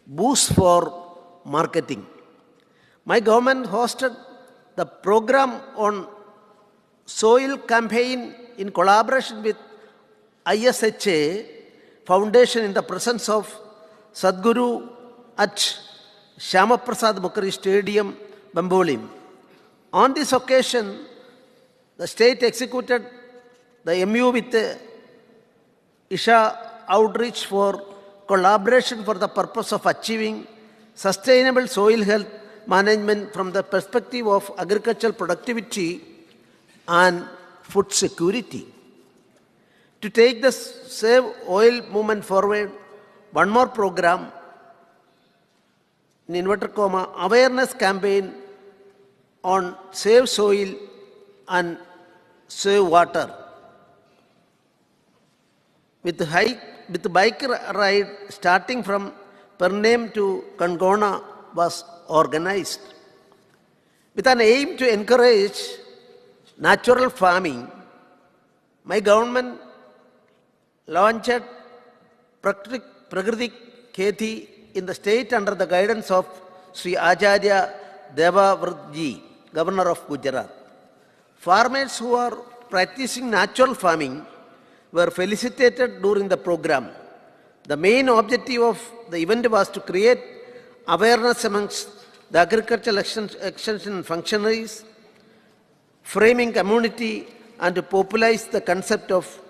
boost for marketing. My government hosted the program on soil campaign in collaboration with ISHA Foundation in the presence of Sadhguru at Shamaprasad Mukherjee Stadium, Bambolim. On this occasion, the state executed the MU with Isha Outreach for collaboration for the purpose of achieving sustainable soil health management from the perspective of agricultural productivity and food security. To take the Save Oil movement forward, one more program, in inverted comma, awareness campaign on Save Soil and Save Water. With bike ride starting from Pername to Kangona was organized. With an aim to encourage natural farming, my government launched Prakriti Kheti in the state under the guidance of Sri Acharya Devavratji, Governor of Gujarat. Farmers who are practicing natural farming were felicitated during the program. The main objective of the event was to create awareness amongst the agricultural extension functionaries, framing community, and to popularize the concept of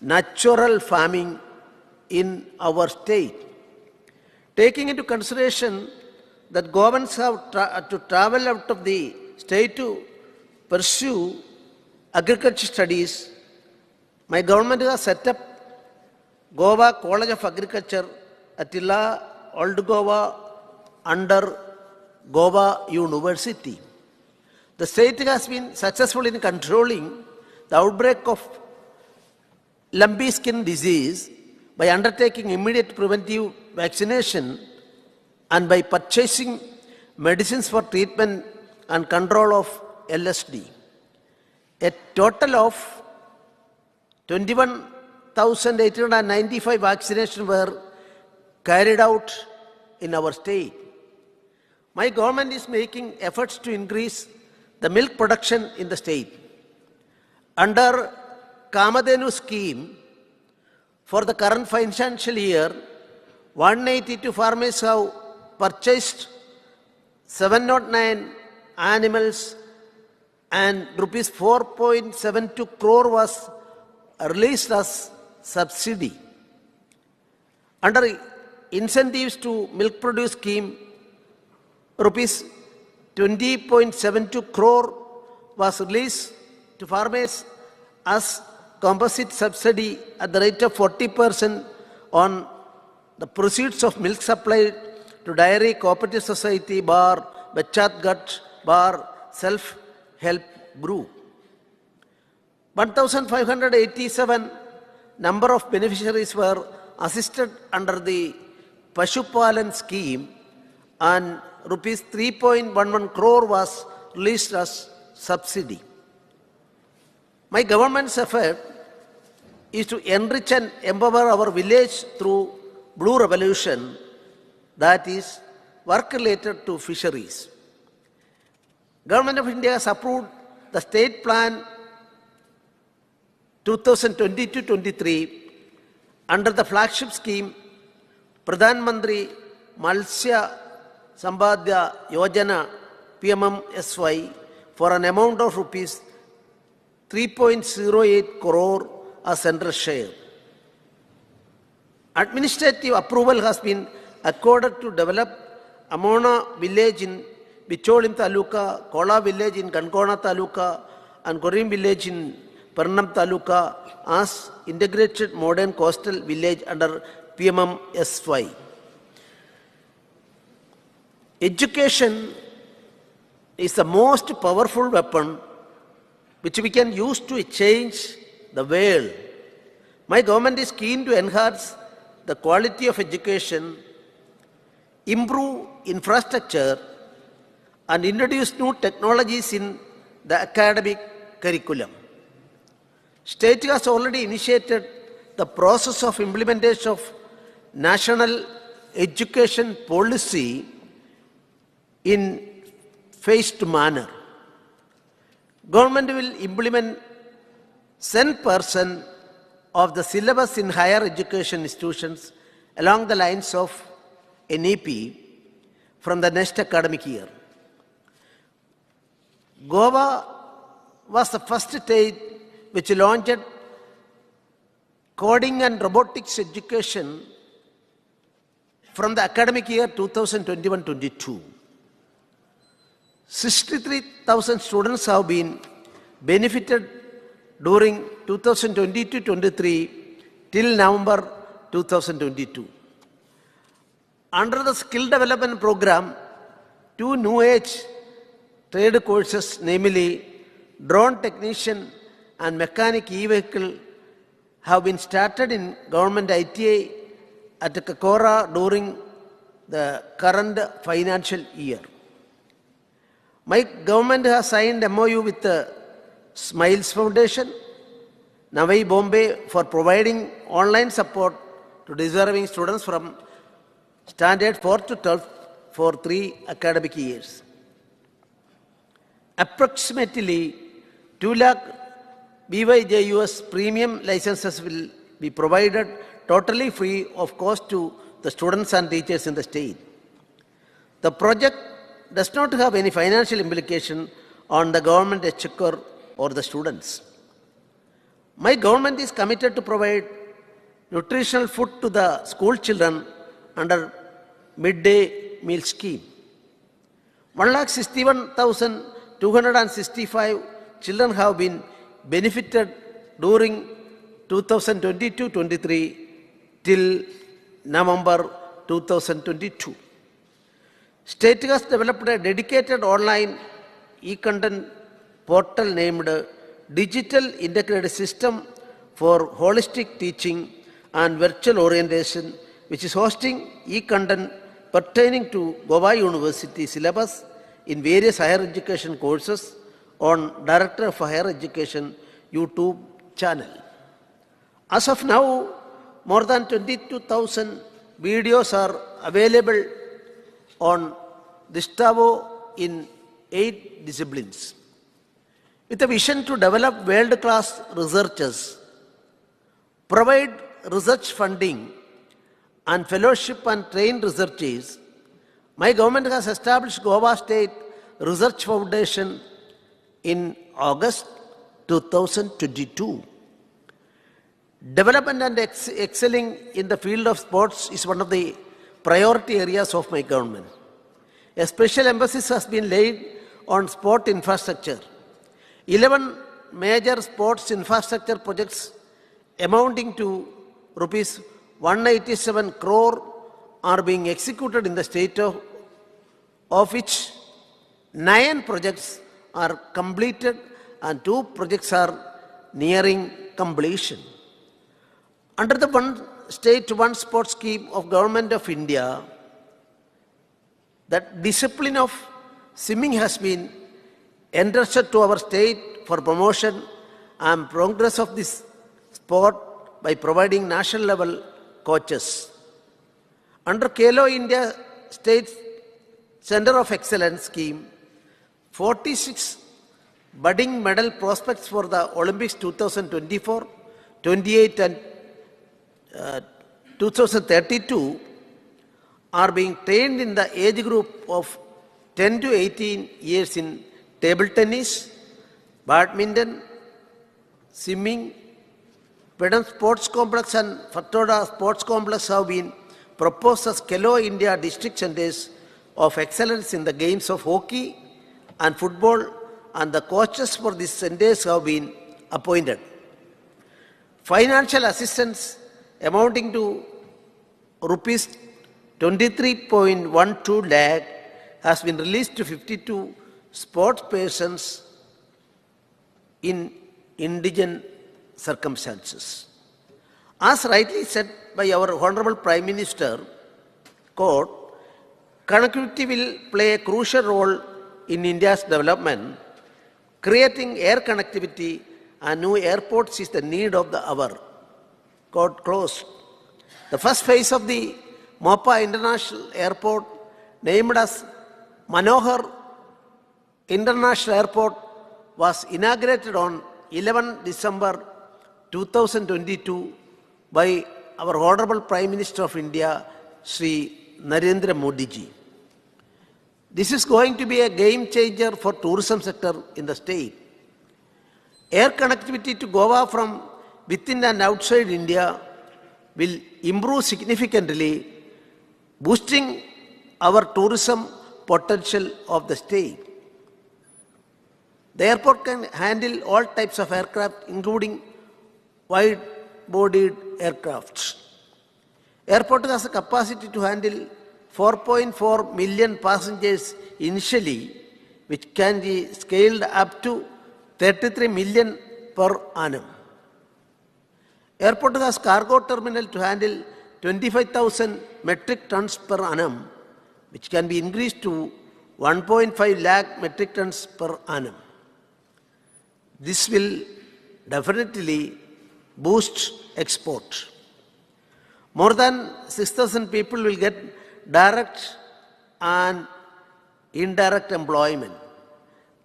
natural farming in our state. Taking into consideration that governments have to travel out of the state to pursue agriculture studies, my government has set up Goa College of Agriculture at Illa, Old Goa, under Goa University. The state has been successful in controlling the outbreak of lumpy skin disease by undertaking immediate preventive vaccination and by purchasing medicines for treatment and control of LSD. A total of 21,895 vaccinations were carried out in our state. My government is making efforts to increase the milk production in the state. Under Kamadhenu scheme, for the current financial year, 182 farmers have purchased 709 animals and rupees 4.72 crore was released as subsidy. Under incentives to milk produce scheme, rupees 20.72 crore was released to farmers as composite subsidy at the rate of 40% on the proceeds of milk supplied to dairy cooperative society bar Bachat Gut bar self-help group. 1,587 number of beneficiaries were assisted under the Pashupalan scheme and rupees 3.11 crore was released as subsidy. My government's effort is to enrich and empower our village through Blue Revolution, that is, work related to fisheries. Government of India has approved the State Plan 2022-23 under the flagship scheme Pradhan Mantri Matsya Sambadya Yojana PMMSY for an amount of rupees 3.08 crore as central share. Administrative approval has been accorded to develop Amona village in Bicholim Taluka, Kola village in Kankona Taluka, and Korim village in Pernam Taluka as integrated modern coastal village under PMMSY. Education is the most powerful weapon which we can use to change the world. My government is keen to enhance the quality of education, improve infrastructure, and introduce new technologies in the academic curriculum. State has already initiated the process of implementation of National education policy in phased manner. Government will implement 10% of the syllabus in higher education institutions along the lines of NEP from the next academic year. Goa was the first state which launched coding and robotics education from the academic year 2021-22. 63,000 students have been benefited during 2022-23 till November 2022. Under the skill development program, 2 new age trade courses, namely drone technician and mechanic e-vehicle, have been started in government ITI at Kakora during the current financial year. My government has signed MOU with the Smiles Foundation, Navi Bombay, for providing online support to deserving students from standard 4th to 12th for 3 academic years. Approximately 2 lakh BYJUS premium licenses will be provided totally free of cost to the students and teachers in the state. The project does not have any financial implication on the government exchequer or the students. My government is committed to provide nutritional food to the school children under midday meal scheme. 161,265 children have been benefited during 2022-23 till November 2022. State has developed a dedicated online e-content portal named Digital Integrated System for Holistic Teaching and Virtual Orientation, which is hosting e-content pertaining to Goa University syllabus in various higher education courses on Director of Higher Education YouTube channel. As of now, more than 22,000 videos are available on Distavo in 8 disciplines. With a vision to develop world-class researchers, provide research funding and fellowship and train researchers, my government has established Goa State Research Foundation in August 2022. Development and excelling in the field of sports is one of the priority areas of my government. A special emphasis has been laid on sport infrastructure. 11 major sports infrastructure projects amounting to rupees 187 crore are being executed in the state, of which 9 projects are completed and 2 projects are nearing completion. Under the One State, One Sport scheme of Government of India, that discipline of swimming has been entrusted to our state for promotion and progress of this sport by providing national level coaches. Under Kelo India State Center of Excellence scheme, 46 budding medal prospects for the Olympics 2024, 28 and 2032 are being trained in the age group of 10 to 18 years in table tennis, badminton, swimming. Pedam Sports Complex and Fatoda Sports Complex have been proposed as Kelo India District Centers of Excellence in the games of hockey and football, and the coaches for these centers have been appointed. Financial assistance amounting to rupees 23.12 lakh has been released to 52 sports persons in indigent circumstances. As rightly said by our Honorable Prime Minister, quote, connectivity will play a crucial role in India's development. Creating air connectivity and new airports is the need of the hour. Quote closed. The first phase of the Mopa International Airport, named as Manohar International Airport, was inaugurated on 11 December 2022 by our Honorable Prime Minister of India, Sri Narendra Modi ji. This is going to be a game changer for tourism sector in the state. Air connectivity to Goa from within and outside India will improve significantly, boosting our tourism potential of the state. The airport can handle all types of aircraft, including wide-bodied aircrafts. Airport has a capacity to handle 4.4 million passengers initially, which can be scaled up to 33 million per annum. Airport has cargo terminal to handle 25,000 metric tons per annum, which can be increased to 1.5 lakh metric tons per annum. This will definitely boost export. More than 6,000 people will get direct and indirect employment.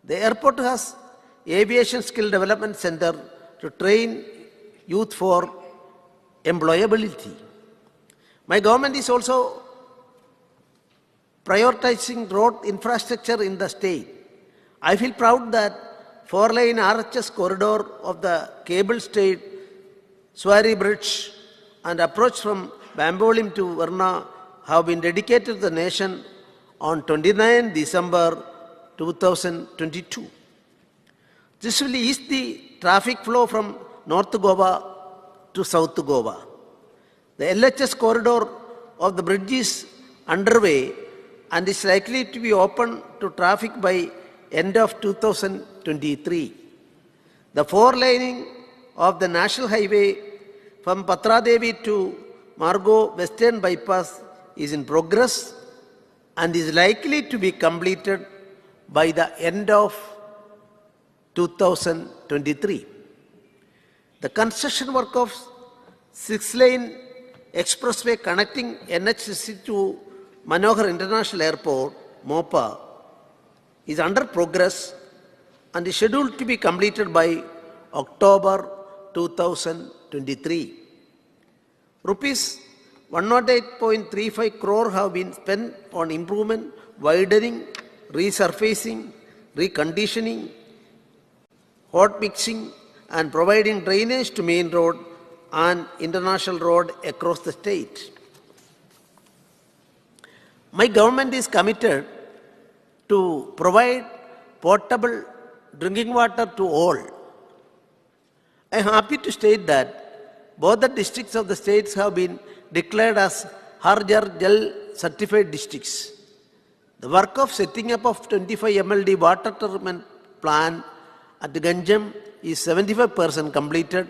The airport has Aviation Skill Development Center to train youth for employability. My government is also prioritizing road infrastructure in the state. I feel proud that 4-lane RHS corridor of the cable-stayed Swari Bridge and approach from Bambolim to Varna have been dedicated to the nation on 29 December 2022. This will ease the traffic flow from North Goa to South Goa. The LHS corridor of the bridge is underway and is likely to be open to traffic by end of 2023. The 4-laning of the National Highway from Patradevi to Margo Western Bypass is in progress and is likely to be completed by the end of 2023. The construction work of 6-lane expressway connecting NH60 to Manohar International Airport, MOPA, is under progress and is scheduled to be completed by October 2023. Rupees 108.35 crore have been spent on improvement, widening, resurfacing, reconditioning, hot mixing and providing drainage to main road and international road across the state. My government is committed to provide potable drinking water to all. I am happy to state that both the districts of the states have been declared as Har Ghar Jal certified districts. The work of setting up of 25 MLD water treatment plant at Ganjam is 75% completed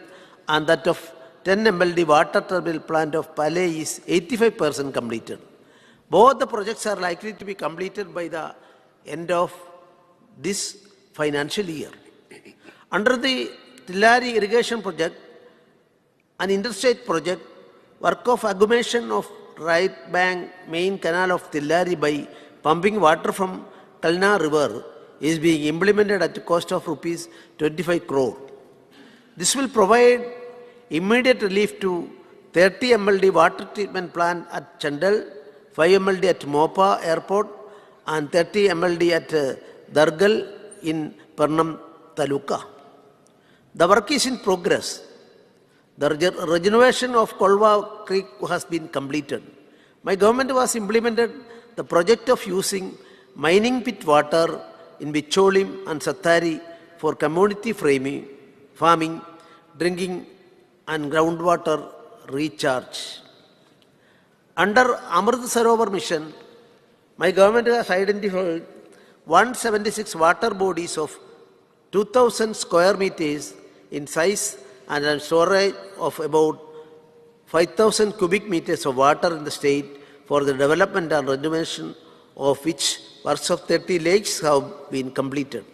and that of 10 MLD water treatment plant of Palay is 85% completed. Both the projects are likely to be completed by the end of this financial year. Under the Tillari irrigation project, an interstate project, work of augmentation of right bank main canal of Tillari by pumping water from Kalna river is being implemented at the cost of rupees 25 crore. This will provide immediate relief to 30 MLD water treatment plant at Chandal, 5 MLD at Mopa Airport and 30 MLD at Dargal in Pernam Taluka. The work is in progress. The regeneration of Kolva Creek has been completed. My government was implemented the project of using mining pit water in Bicholim and Sattari for community farming, drinking and groundwater recharge. Under Amrit Sarovar mission, my government has identified 176 water bodies of 2,000 square meters in size and a storage of about 5,000 cubic meters of water in the state for the development and renovation of which works of 30 lakes have been completed.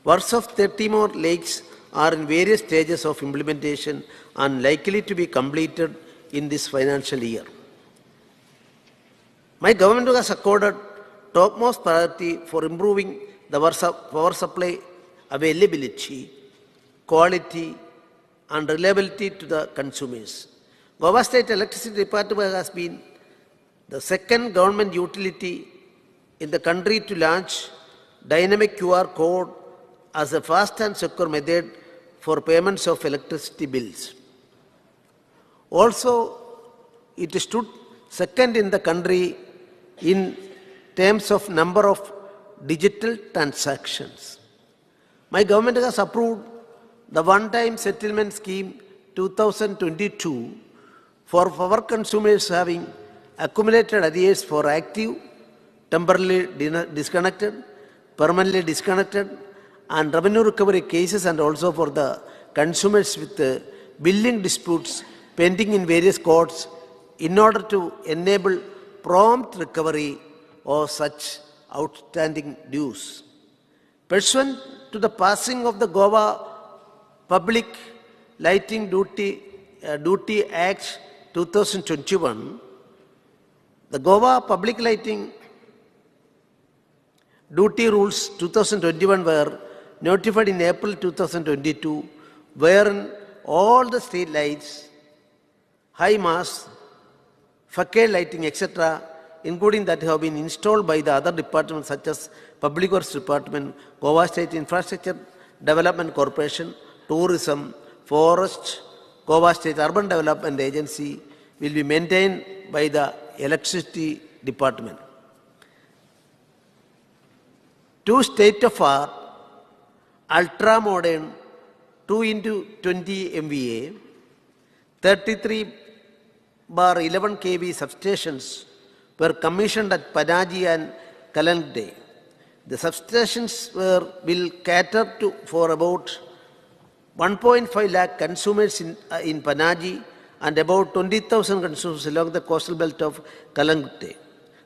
Works of 30 more lakes are in various stages of implementation and likely to be completed in this financial year. My government has accorded topmost priority for improving the power supply availability, quality, and reliability to the consumers. Goa State Electricity Department has been the second government utility in the country to launch dynamic QR code as a fast and secure method for payments of electricity bills. Also, it stood second in the country in terms of number of digital transactions. My government has approved the one-time settlement scheme 2022 for power consumers having accumulated arrears for active, temporarily disconnected, permanently disconnected, and revenue recovery cases, and also for the consumers with billing disputes pending in various courts in order to enable prompt recovery of such outstanding dues. Pursuant to the passing of the Goa Public Lighting Duty Act 2021, the Goa Public Lighting Duty Rules 2021 were notified in April 2022, wherein all the street lights, high mast, facade lighting, etc., including that have been installed by the other departments such as Public Works Department, Goa State Infrastructure Development Corporation, Tourism, Forest, Goa State Urban Development Agency will be maintained by the Electricity Department. Two state-of-art, ultra-modern 2 into 20 MVA, 33/11 kV substations were commissioned at Panaji and Kalangte. The substations will cater for about 1.5 lakh consumers in Panaji and about 20,000 consumers along the coastal belt of Kalangte.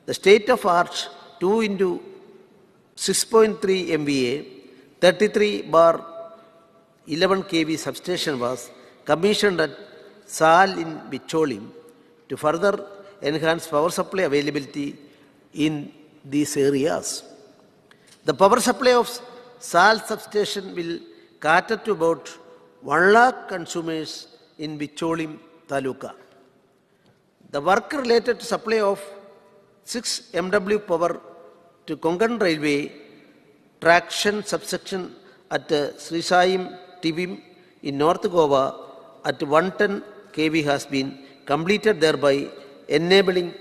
The state-of-art 2 into 6.3 MVA, 33/11 kV substation was commissioned at Sal in Bicholim to further enhance power supply availability in these areas. The power supply of Sal substation will cater to about 1 lakh consumers in Bicholim Taluka. The work related to supply of 6 MW power to Konkan Railway traction subsection at Srisayam Tivim in North Goa at 110 kV has been completed, thereby enabling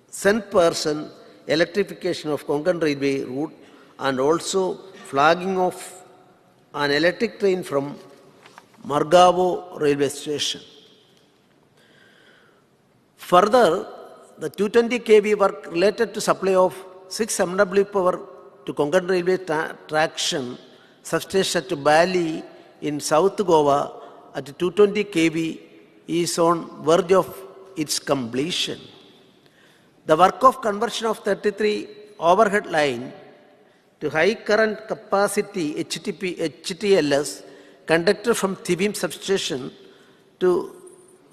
100% electrification of Konkan Railway route and also flagging off an electric train from Margavo railway station. Further, the 220 kV work related to supply of 6 MW power to Konkan Railway traction substation to Bali in South Goa at 220 kV is on verge of its completion. The work of conversion of 33 overhead line to high current capacity HTLS conductor from Tivim substation to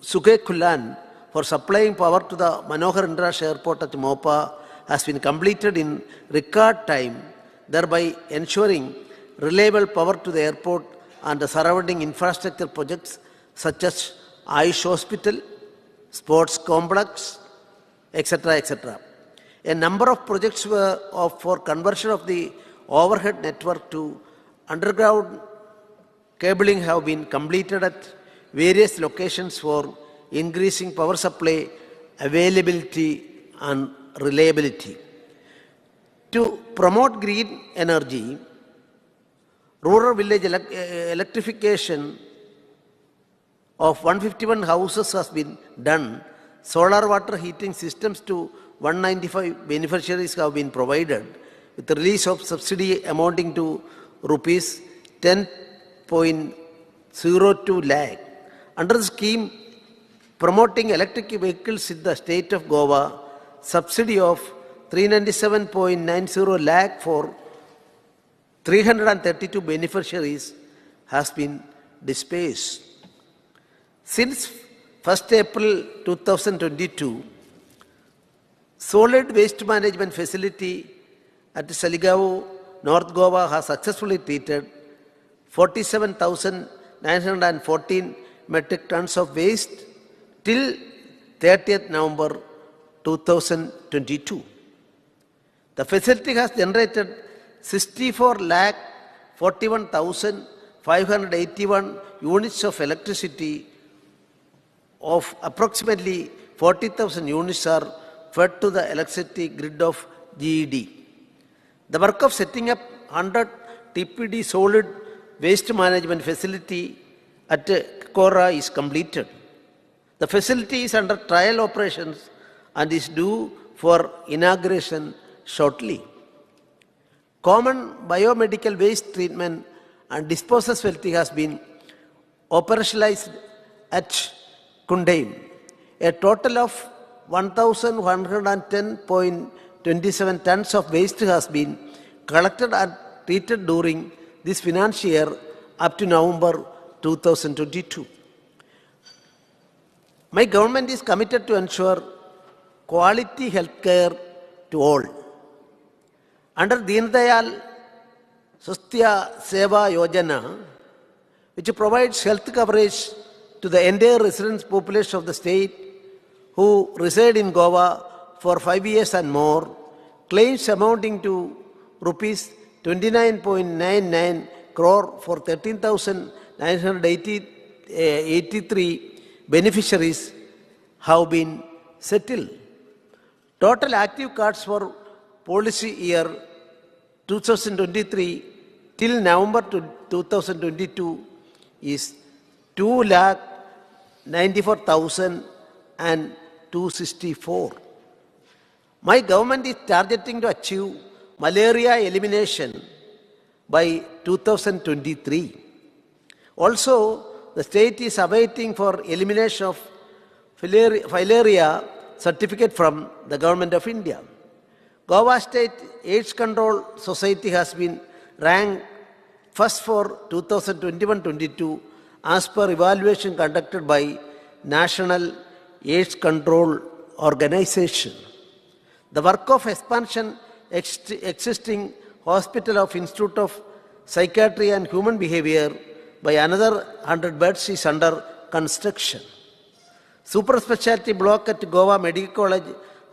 Sugekulan for supplying power to the Manohar International Airport at Mopa has been completed in record time, thereby ensuring reliable power to the airport and the surrounding infrastructure projects such as Ayush Hospital, sports complex, etc., etc. A number of projects for conversion of the overhead network to underground cabling have been completed at various locations for increasing power supply availability and reliability. To promote green energy, rural village electrification of 151 houses has been done. Solar water heating systems to 195 beneficiaries have been provided with the release of subsidy amounting to rupees 10.02 lakh. Under the scheme promoting electric vehicles in the state of Goa, subsidy of 397.90 lakh for 332 beneficiaries has been dispersed. Since 1st April 2022, Solid waste management facility at Saligavu, North Goa has successfully treated 47,914 metric tons of waste till 30th November 2022. The facility has generated 64,41,581 units of electricity. Of approximately 40,000 units are fed to the electricity grid of GED. The work of setting up 100 TPD solid waste management facility at Kora is completed. The facility is under trial operations and is due for inauguration shortly. Common biomedical waste treatment and disposal facility has been operationalized at Kundaim. A total of 1,110.27 tons of waste has been collected and treated during this financial year up to November 2022. My government is committed to ensure quality health care to all. Under Deen Dayal Swasthya Seva Yojana, which provides health coverage to the entire residence population of the state who reside in Goa for 5 years and more, claims amounting to rupees 29.99 crore for 13,983 beneficiaries have been settled. Total active cards for policy year 2023 till November 2022 is 2,94,264. My government is targeting to achieve malaria elimination by 2023. Also, the state is awaiting for elimination of filaria certificate from the Government of India. Goa State AIDS Control Society has been ranked first for 2021-22 as per evaluation conducted by National AIDS Control Organization. The work of expansion existing Hospital of Institute of Psychiatry and Human Behavior by another 100 beds is under construction. Super specialty block at Goa Medical College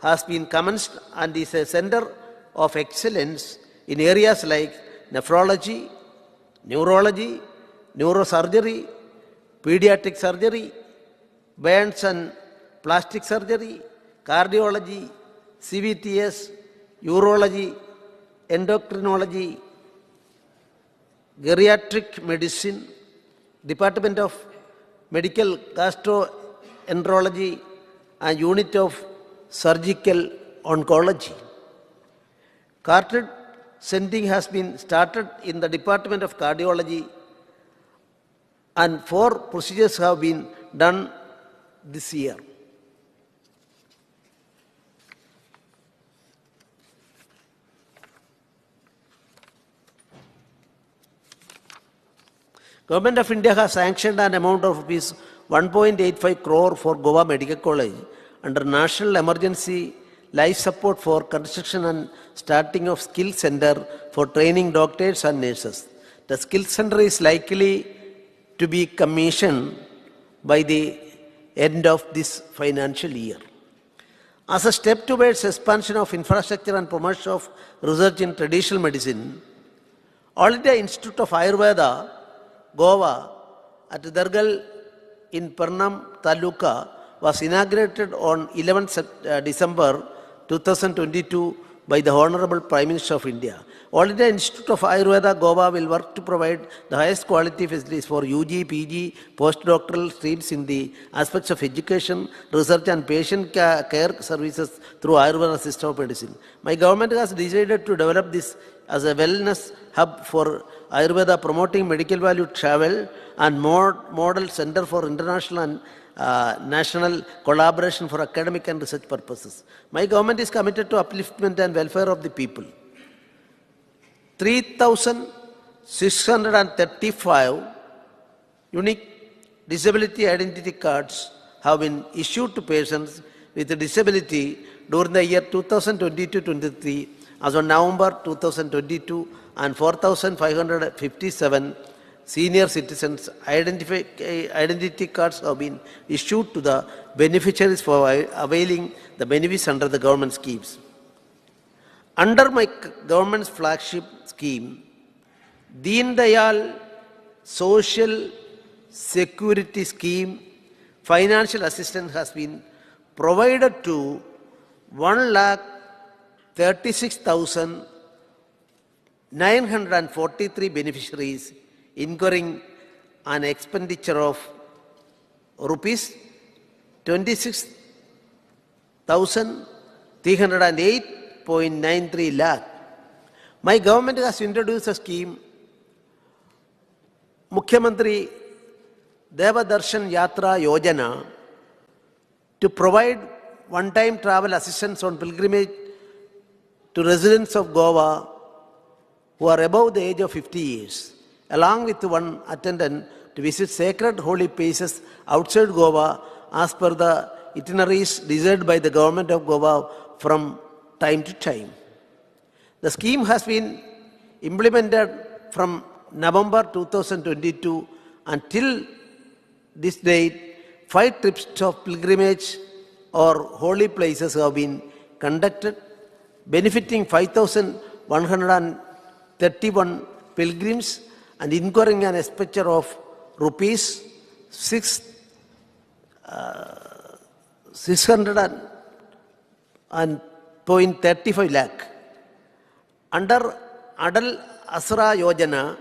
has been commenced and is a center of excellence in areas like nephrology, neurology, neurosurgery, pediatric surgery, burns and plastic surgery, cardiology, CVTS, urology, endocrinology, geriatric medicine, Department of Medical Gastroenterology and Unit of Surgical Oncology. Cartridge sending has been started in the Department of Cardiology and 4 procedures have been done this year. Government of India has sanctioned an amount of rupees 1.85 crore for Goa Medical College under National Emergency Life Support for construction and starting of skill center for training doctors and nurses. The skill center is likely to be commissioned by the end of this financial year. As a step towards expansion of infrastructure and promotion of research in traditional medicine, All India Institute of Ayurveda, Goa, at Dargal in Parnam Taluka was inaugurated on 11th December 2022 by the Honorable Prime Minister of India. All India Institute of Ayurveda, Goa will work to provide the highest quality facilities for UG, PG, postdoctoral streams in the aspects of education, research and patient care services through Ayurveda system of medicine. My government has decided to develop this as a wellness hub for Ayurveda, promoting medical value travel and model center for international and national collaboration for academic and research purposes. My government is committed to upliftment and welfare of the people. 3,635 unique disability identity cards have been issued to persons with a disability during the year 2022-23 as on November 2022, and 4,557 senior citizens identity cards have been issued to the beneficiaries for availing the benefits under the government schemes. Under my government's flagship scheme, Deen Dayal Social Security Scheme, financial assistance has been provided to 1,36,943 beneficiaries, incurring an expenditure of rupees 26,308.93 lakh. My government has introduced a scheme, Mukhyamantri Devadarshan Yatra Yojana, to provide one-time travel assistance on pilgrimage to residents of Goa who are above the age of 50 years, along with one attendant to visit sacred holy places outside Goa as per the itineraries decided by the government of Goa from time to time. The scheme has been implemented from November 2022 until this date. 5 trips of pilgrimage or holy places have been conducted, benefiting 5,131 pilgrims and incurring an expenditure of rupees 600.35 lakh. Under Adal Asra Yojana,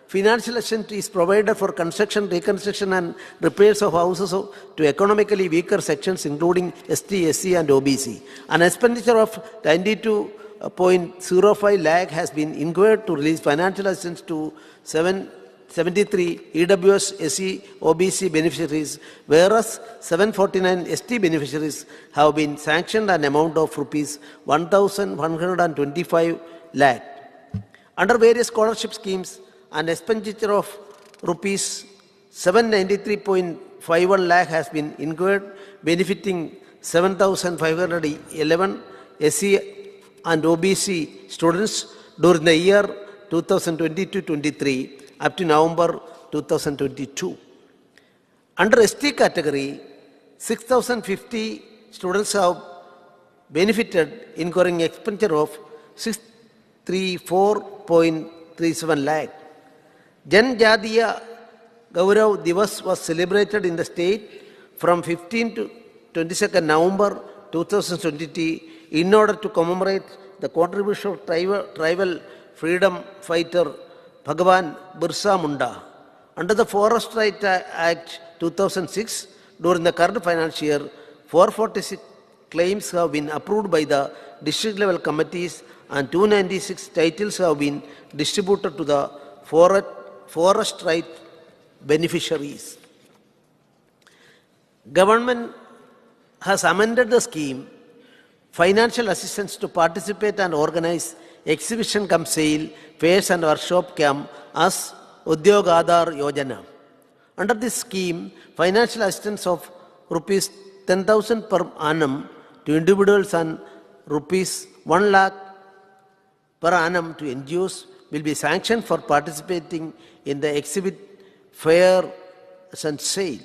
financial assistance is provided for construction, reconstruction and repairs of houses to economically weaker sections including ST, SC and OBC. An expenditure of 92.05 lakh has been incurred to release financial assistance to 73 EWS, SC, OBC beneficiaries, whereas 749 ST beneficiaries have been sanctioned an amount of rupees 1,125 lakh. Under various scholarship schemes, an expenditure of rupees 793.51 lakh has been incurred, benefiting 7,511 SC and OBC students during the year 2022-23 up to November 2022. Under ST category, 6,050 students have benefited, incurring expenditure of 634.37 lakh. Jan Jatiya Gaurav Divas was celebrated in the state from 15 to 22nd November 2022 in order to commemorate the contribution of tribal freedom fighter Bhagwan Birsa Munda. Under the Forest Rights Act 2006, during the current financial year, 446 claims have been approved by the district level committees and 296 titles have been distributed to the forest right beneficiaries. Government has amended the scheme, financial assistance to participate and organize exhibition cum sale, fairs and workshop camp as Udyog Aadhar Yojana. Under this scheme, financial assistance of rupees 10,000 per annum to individuals and rupees 1 lakh per annum to NGOs will be sanctioned for participating in the exhibit, fair and sale.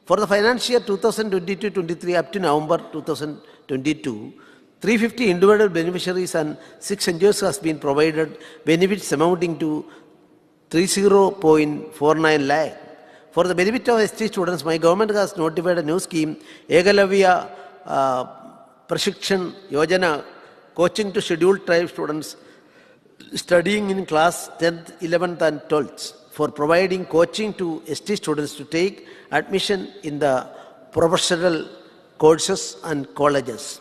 For the financial year 2022-23 up to November 2022, 350 individual beneficiaries and 6 NGOs has been provided benefits amounting to 30.49 lakh. For the benefit of ST students, my government has notified a new scheme, Ekalavya Prashikshan Yojana, coaching to scheduled tribe students studying in class 10th, 11th and 12th, for providing coaching to ST students to take admission in the professional courses and colleges.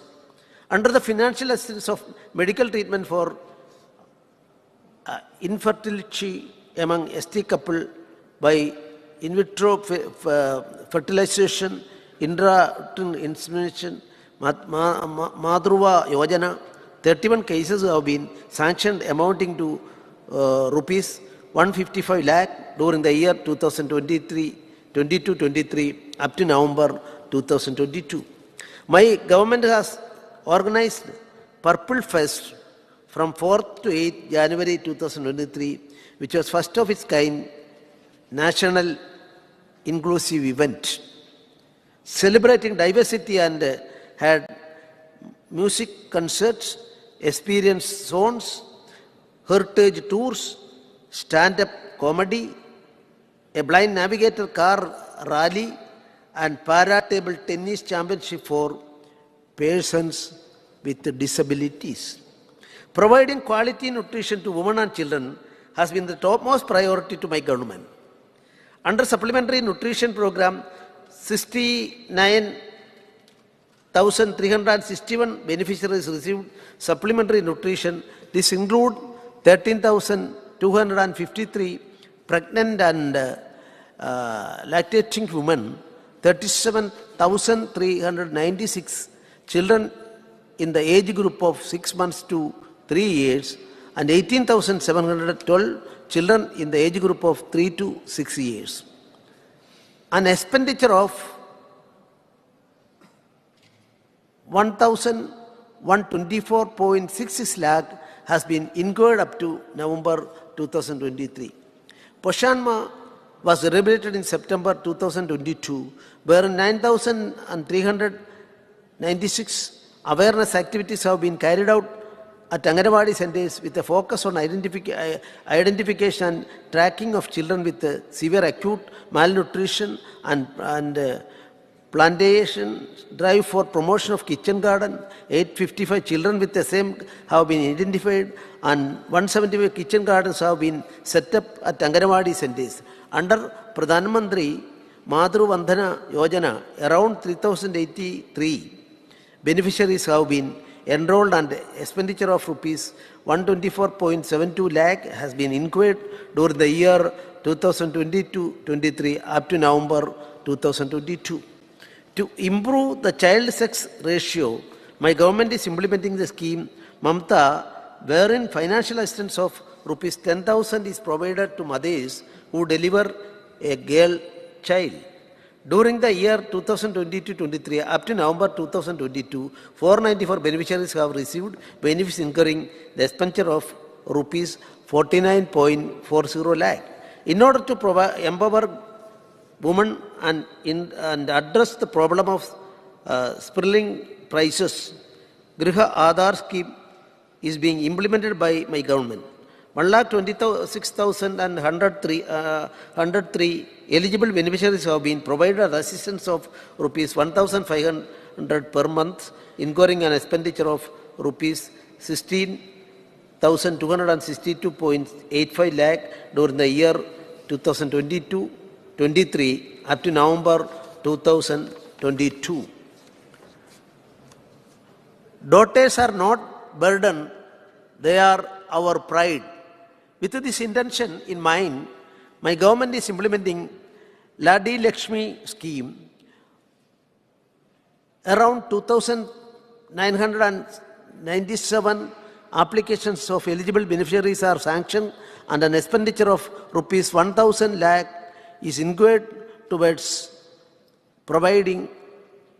Under the financial assistance of medical treatment for infertility among ST couple by in vitro fertilization, intrauterine insemination, Madhruva Yojana, 31 cases have been sanctioned amounting to rupees 155 lakh during the year 2022-23 up to November 2022. My government has organized Purple Fest from 4th to 8th January 2023, which was first of its kind national inclusive event, celebrating diversity and had music concerts, experience zones, heritage tours, stand-up comedy, a blind navigator car rally, and para-table tennis championship for persons with disabilities. Providing quality nutrition to women and children has been the topmost priority to my government. Under supplementary nutrition program, 69,361 beneficiaries received supplementary nutrition. This includes 13,253 pregnant and lactating women, 37,396 children in the age group of 6 months to 3 years, and 18,712 children in the age group of 3 to 6 years. An expenditure of 1,124.66 lakh has been incurred up to November 2023. Poshanma was celebrated in September 2022, where 9,396 awareness activities have been carried out at Anganwadi centers with a focus on identification and tracking of children with severe acute malnutrition and plantation drive for promotion of kitchen garden. 855 children with the same have been identified, and 175 kitchen gardens have been set up at Anganwadi centers. Under Pradhan Mantri Madru Vandhana Yojana, around 3,083 beneficiaries have been enrolled, and expenditure of rupees 124.72 lakh has been incurred during the year 2022-23 up to November 2022. To improve the child sex ratio, my government is implementing the scheme Mamta, wherein financial assistance of rupees 10,000 is provided to mothers who deliver a girl child. During the year 2022-23 up to November 2022, 494 beneficiaries have received benefits incurring the expenditure of rupees 49.40 lakh. In order to empower women and address the problem of spiraling prices, Griha Aadhar scheme is being implemented by my government. 1,26,103 eligible beneficiaries have been provided assistance of rupees 1,500 per month, incurring an expenditure of rupees 16,262.85 lakh during the year 2022-23 up to November 2022. Daughters are not burden, they are our pride. With this intention in mind, my government is implementing Ladi Lakshmi scheme. Around 2,997 applications of eligible beneficiaries are sanctioned, and an expenditure of rupees 1,000 lakh is incurred towards providing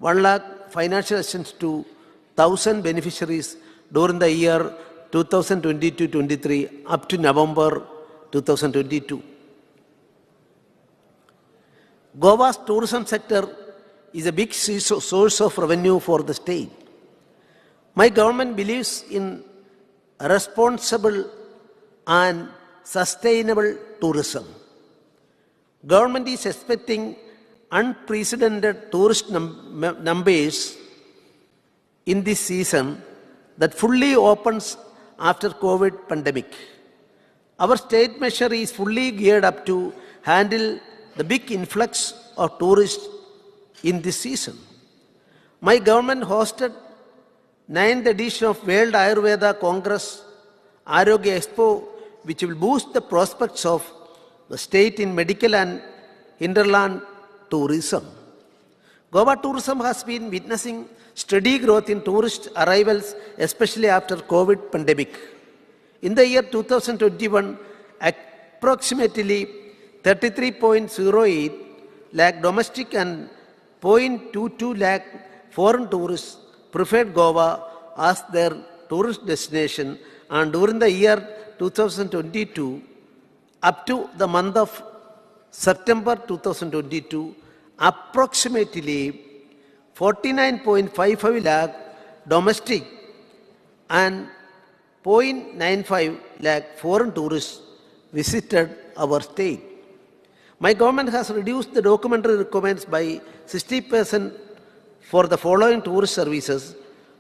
1 lakh financial assistance to 1,000 beneficiaries during the year 2022-23 up to November 2022. Goa's tourism sector is a big source of revenue for the state. My government believes in responsible and sustainable tourism. Government is expecting unprecedented tourist numbers in this season that fully opens after COVID pandemic. Our state measure is fully geared up to handle the big influx of tourists in this season. My government hosted 9th edition of World Ayurveda Congress Arogya Expo, which will boost the prospects of the state in medical and hinterland tourism. Goa tourism has been witnessing steady growth in tourist arrivals, especially after COVID pandemic. In the year 2021, approximately 33.08 lakh domestic and 0.22 lakh foreign tourists preferred Goa as their tourist destination, and during the year 2022, up to the month of September 2022, approximately 49.55 lakh domestic and 0.95 lakh foreign tourists visited our state. My government has reduced the documentary requirements by 60% for the following tourist services,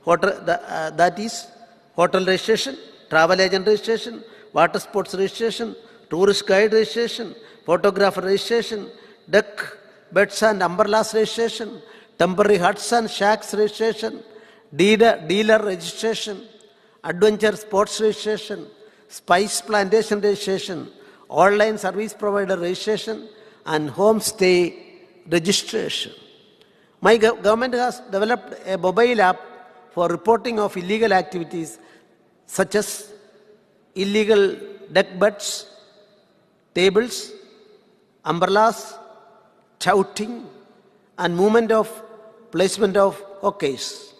that is, hotel registration, travel agent registration, water sports registration, tourist guide registration, photographer registration, deck, beds and umbrellas registration, temporary huts and shacks registration, dealer registration, adventure sports registration, spice plantation registration, online service provider registration, and homestay registration. My government has developed a mobile app for reporting of illegal activities such as illegal deck beds, tables, umbrellas, touting, and movement of placement of hockeys.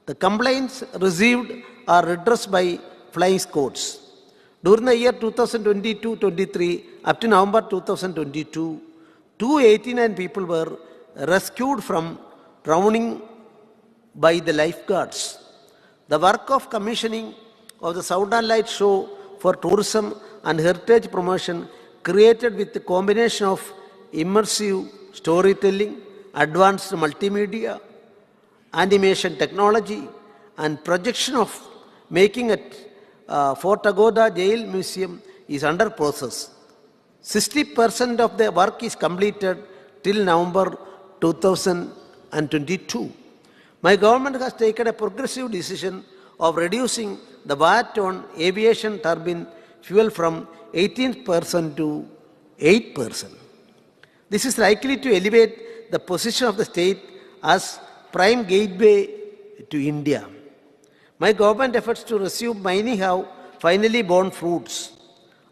The complaints received are redressed by flying squads. During the year 2022-23 up to November 2022, 289 people were rescued from drowning by the lifeguards. The work of commissioning of the Southern Light Show for tourism and heritage promotion, created with the combination of immersive storytelling, advanced multimedia, animation technology, and projection of making at Fort Agoda Jail Museum is under process. 60% of the work is completed till November 2022. My government has taken a progressive decision of reducing the VAT on aviation turbine fuel from 18% to 8%. This is likely to elevate the position of the state as prime gateway to India. My government efforts to resume mining have finally borne fruits.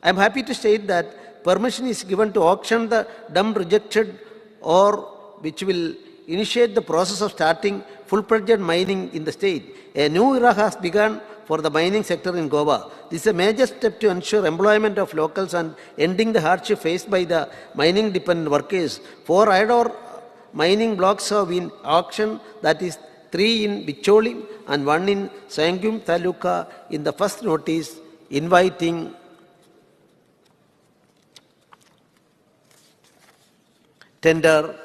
I am happy to state that permission is given to auction the dump rejected ore, which will initiate the process of starting full-fledged mining in the state. A new era has begun for the mining sector in Goa. This is a major step to ensure employment of locals and ending the hardship faced by the mining-dependent workers. 4 iron ore mining blocks have been auctioned, that is 3 in Bicholi and 1 in Sangum Taluka, in the first notice inviting tender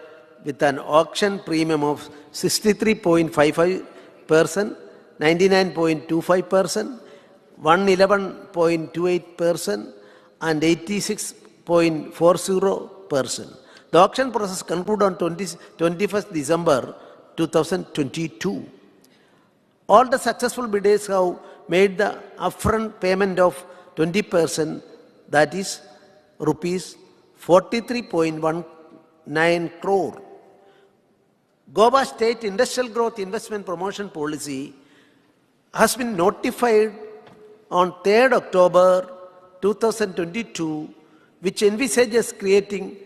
with an auction premium of 63.55%, 99.25%, 111.28%, and 86.40%. The auction process concluded on 21st December 2022. All the successful bidders have made the upfront payment of 20%, that is rupees 43.19 crore. Goa State Industrial Growth Investment Promotion Policy has been notified on 3rd October 2022, which envisages creating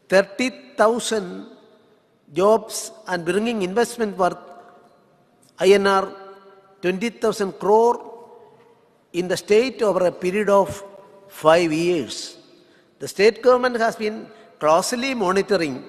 30,000 jobs and bringing investment worth INR 20,000 crore in the state over a period of 5 years. The state government has been closely monitoring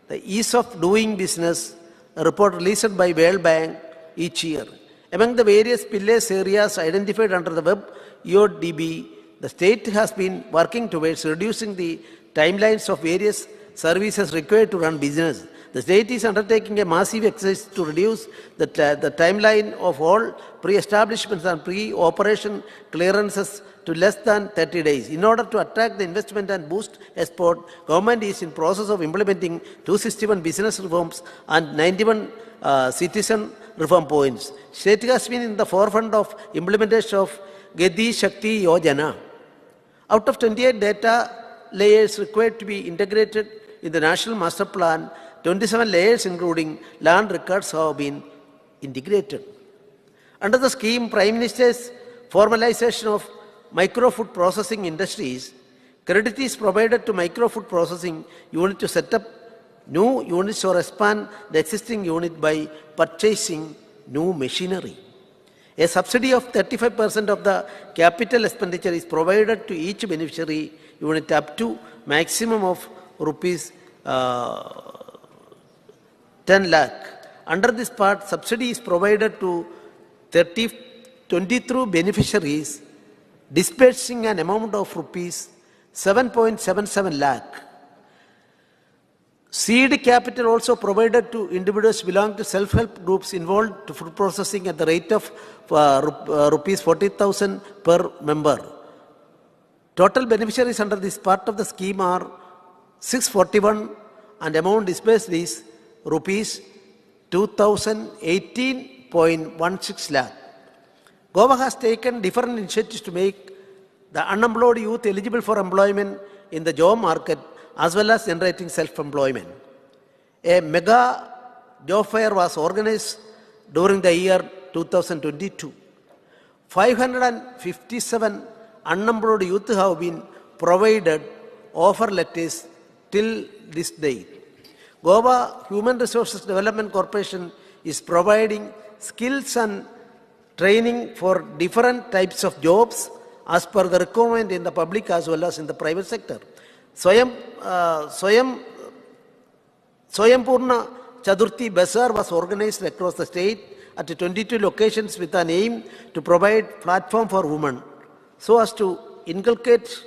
the ease of doing business, a report released by World Bank each year. Among the various pillars areas identified under the web EODB, the state has been working towards reducing the timelines of various services required to run business. The state is undertaking a massive exercise to reduce the timeline of all pre-establishments and pre-operation clearances to less than 30 days. In order to attract the investment and boost export, government is in process of implementing 261 business reforms and 91 citizen reform points. State has been in the forefront of implementation of Gati Shakti Yojana. Out of 28 data layers required to be integrated in the National Master Plan, 27 layers including land records have been integrated. Under the scheme, Prime Minister's formalization of micro-food processing industries, credit is provided to micro-food processing unit to set up new units or expand the existing unit by purchasing new machinery. A subsidy of 35% of the capital expenditure is provided to each beneficiary unit up to maximum of rupees 10 lakh. Under this part, subsidy is provided to 23 beneficiaries, disbursing an amount of rupees 7.77 lakh. Seed capital also provided to individuals belonging to self-help groups involved to food processing at the rate of rupees 40,000 per member. Total beneficiaries under this part of the scheme are 641 and amount disbursed is rupees 2018.16 lakh. Goa has taken different initiatives to make the unemployed youth eligible for employment in the job market as well as generating self-employment. A mega job fair was organized during the year 2022. 557 unemployed youth have been provided offer letters till this date. Goa Human Resources Development Corporation is providing skills and training for different types of jobs as per the requirement in the public as well as in the private sector. Swayambhurna Chaturthi Bazaar was organized across the state at 22 locations with an aim to provide platform for women so as to inculcate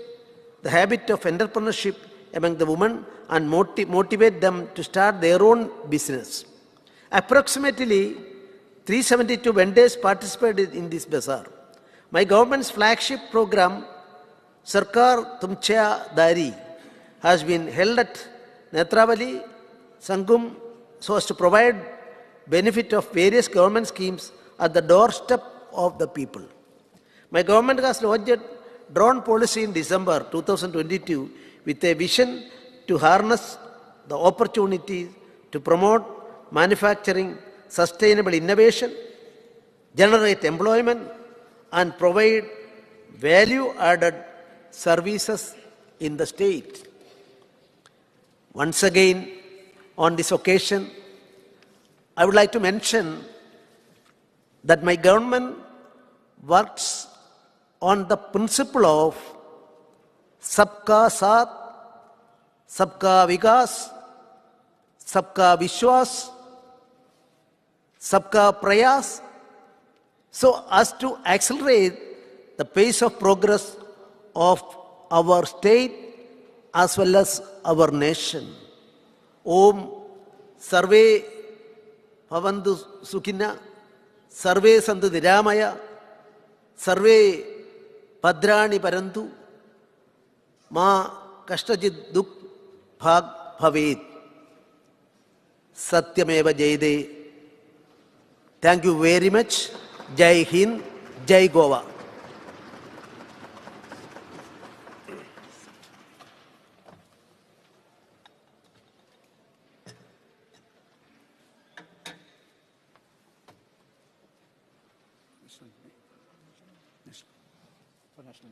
the habit of entrepreneurship among the women and motivate them to start their own business. Approximately 372 vendors participated in this bazaar. My government's flagship program, Sarkar Tumchya Dari, has been held at Netravali, Sangum, so as to provide benefit of various government schemes at the doorstep of the people. My government has launched drone policy in December 2022 with a vision to harness the opportunities to promote manufacturing, sustainable innovation, generate employment, and provide value-added services in the state. Once again, on this occasion, I would like to mention that my government works on the principle of Sabka Saath, Sabka Vikas, Sabka Vishwas, Sabka Prayas, so as to accelerate the pace of progress of our state as well as our nation. Om Sarve Bhavantu Sukhina, Sarve Santu Niramaya, Sarve Bhadrani Parantu, Ma Kashtajit Duk Bhag Bhavet. Satyameva Jayade. Thank you very much. Jai Hind, Jai Goa. For national.